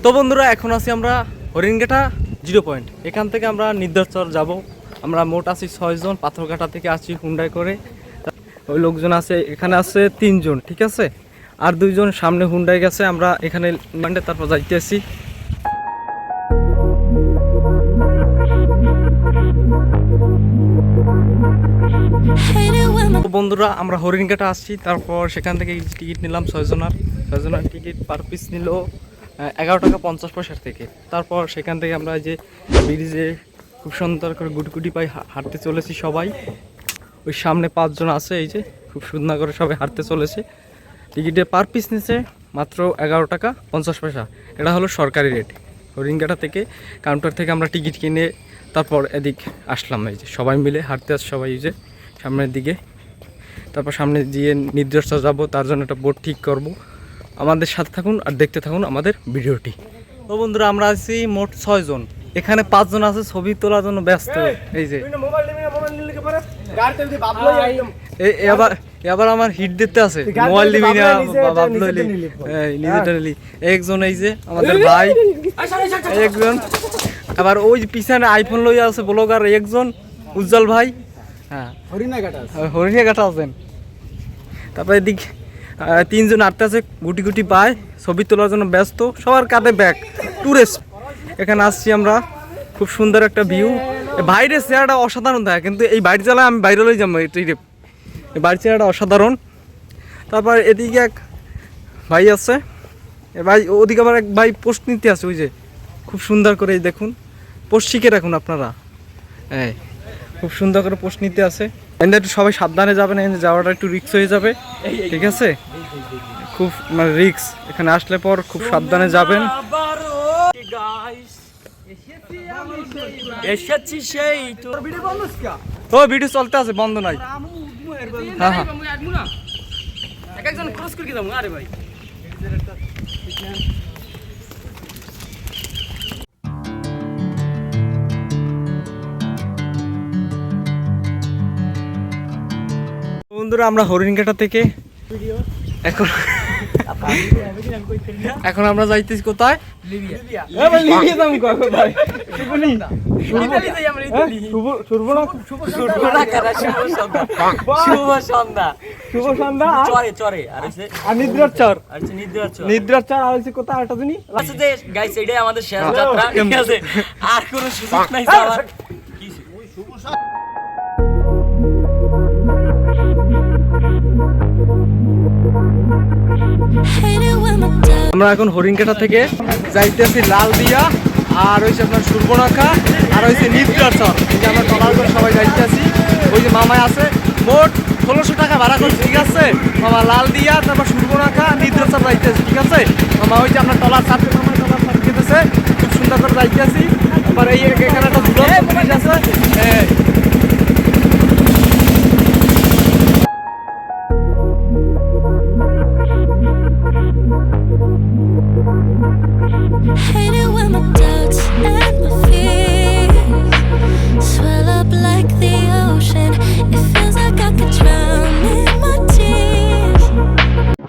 তো বন্ধুরা এখন আছি আমরা হরিণঘাটা 0 পয়েন্ট। এখান থেকে আমরা নিদ্রাচর যাব। আমরা মোট আছি 6 জন, পাথরঘাটা থেকে আসছি হুন্ডাই করে। ওই লোকজন আছে, এখানে আছে 3 জন, ঠিক আছে, আর 2 জন সামনে হুন্ডাই গেছে। আমরা এখানে তারপর যাইতেছি। বন্ধুরা আমরা হরিণঘাটা আসছি, তারপর সেখান থেকে টিকিট নিলাম 6 জনের টিকিট পার পিস নিল 11 টাকা 50 পয়সার থেকে। তারপর সেখান থেকে আমরা যে ব্রিজে খুব সুন্দর করে গুটি পাই হাঁটতে চলেছি সবাই। ওই সামনে 5 জন আছে, এই যে খুব সুন্দর করে সবাই হাঁটতে চলেছে। টিকিটে পার পিস নিচ্ছে মাত্র 11 টাকা 50 পয়সা। এটা হলো সরকারি রেট। হরিণঘাটা থেকে কাউন্টার থেকে আমরা টিকিট কিনে তারপর এদিক আসলাম। এই যে সবাই মিলে হাঁটতে আসছে সবাই, এই যে সামনের দিকে। তারপর সামনে গিয়ে নির্দেশটা যাব, তার জন্য একটা বোর্ড ঠিক করব। আমাদের সাথে থাকুন আর দেখতে থাকুন আমাদের ভিডিওটি। তো বন্ধুরা আমরা আছি মোট 6 জন, এখানে 5 জন আছে ছবি তোলার জন্য ব্যস্ত। এই যে এবার আমার হিট দিতে আছে, মোবাইল নিবি না নিজেটা নিলি। একজন এই যে আমাদের ভাই, একজন আবার ওই পিছনে আইফোন লইয়া আছে ব্লগার একজন উজ্জ্বল ভাই। হ্যাঁ হরিণঘাটা আছেন। তারপরে এদিক 3 জন আটটা আছে, গুটি পায় ছবি তোলার জন্য ব্যস্ত। সবার কাঁধে ব্যাগ, টুরিস্ট। এখানে আসছি আমরা, খুব সুন্দর একটা ভিউ। বাইরের চেহারাটা অসাধারণ থাকে, কিন্তু এই বাড়ি চালায় আমি বাইরে লই যাবো। এই বাড়ির চেহারাটা অসাধারণ। তারপর এদিকে এক ভাই আছে, ভাই ওদিকে আবার এক ভাই পোস্ট নিতে আছে, ওই যে খুব সুন্দর করে দেখুন, পোস্ট শিখে রাখুন আপনারা। হ্যাঁ খুব সুন্দর করে পোস্ট নিতে আছে। এখানে একটু সবাই সাবধানে যাবেন, এখানে যাওয়াটা একটু রিক্স হয়ে যাবে, ঠিক আছে, খুব মানে রিক্স। এখানে আসলে পর খুব সাবধানে যাবেন। তো ভিডিও চলতে আছে, বন্ধ নাই। হ্যাঁ হ্যাঁ বন্ধুরা আমরা হরিণঘাটা থেকে এখন আমরা যাইতেছি কোথায়? আমাদের শেষ যাত্রা, ঠিক আছে, আর কোনো সুযোগ নাই যাওয়ার। আমরা এখন হরিণঘাটা থেকে যাইতেছি লালদিয়া, আর হয়েছে আপনার সুর্বনাখা, আর হয়েছে নিদ্রাচর। এই যে আমরা টলার করে সবাই যাইতেছি। ওই যে মামায় আছে, মোট 1600 টাকা ভাড়া করছে, ঠিক আছে মামা। লালদিয়া, তারপর সুর্বনাখা, নিদ্রাচর যাইতেছি, ঠিক আছে মামা। ওই যে আমরা টলার সাথে মামায় টলার সাথে খেতেছে, খুব সুন্দর করে যাইতেছি। তারপর এই এখানে একটা ব্রিজ আছে।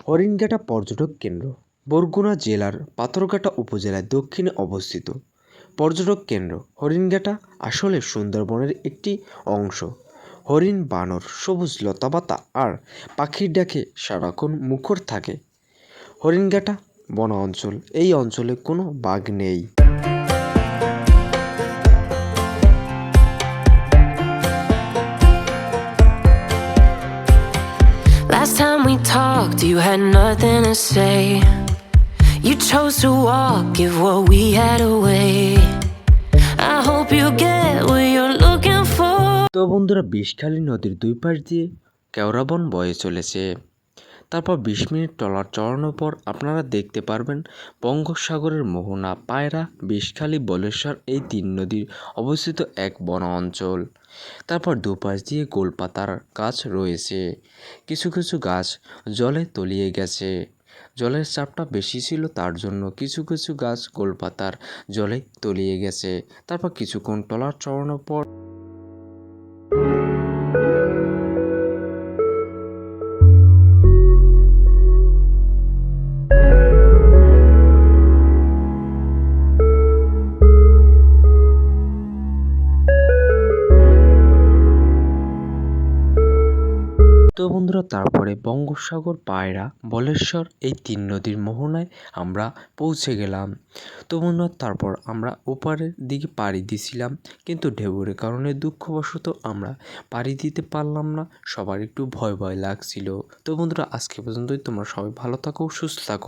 হরিণঘাটা পর্যটক কেন্দ্র বরগুনা জেলার পাথরঘাটা উপজেলার দক্ষিণে অবস্থিত। পর্যটক কেন্দ্র হরিণঘাটা আসলে সুন্দরবনের একটি অংশ। হরিণ, বানর, সবুজ লতাপাতা আর পাখির ডাকে সারাক্ষণ মুখর থাকে। হরিণঘাটা বন অঞ্চল, এই অঞ্চলে কোনো বাঘ নেই। Last time we talked, you had nothing to say. You chose to walk, give what we had away. I hope you get what you're looking for. তো বন্ধুরা, বিষখালী নদীর 2 পাশ দিয়ে কেওড়াবন বয়ে চলেছে। তারপর 20 মিনিট ট্রলার চড়ানোর পর আপনারা দেখতে পারবেন বঙ্গোপসাগরের মোহনা, পায়রা, বিষখালী, বলেশ্বর, এই 3 নদীর অবস্থিত এক বন অঞ্চল। তারপর দুপাশ দিয়ে গোলপাতার গাছ রয়েছে। কিছু কিছু গাছ জলে তলিয়ে গেছে, জলের চাপটা বেশি ছিল, তার জন্য কিছু কিছু গাছ গোলপাতার জলে তলিয়ে গেছে। তারপর কিছুক্ষণ ট্রলার চড়ানোর পর তো বন্ধুরা তারপরে বঙ্গোপসাগর, পায়রা, বলেশ্বর এই 3 নদীর মোহনায় আমরা পৌঁছে গেলাম। তো বন্ধুরা তারপর আমরা ওপারের দিকে পাড়ি দিছিলাম, কিন্তু ঢেউয়ের কারণে দুঃখবশত আমরা পাড়ি দিতে পারলাম না। সবার একটু ভয় ভয় লাগছিল। তো বন্ধুরা আজকে পর্যন্তই। তোমরা সবাই ভালো থাকো, সুস্থ থাকো।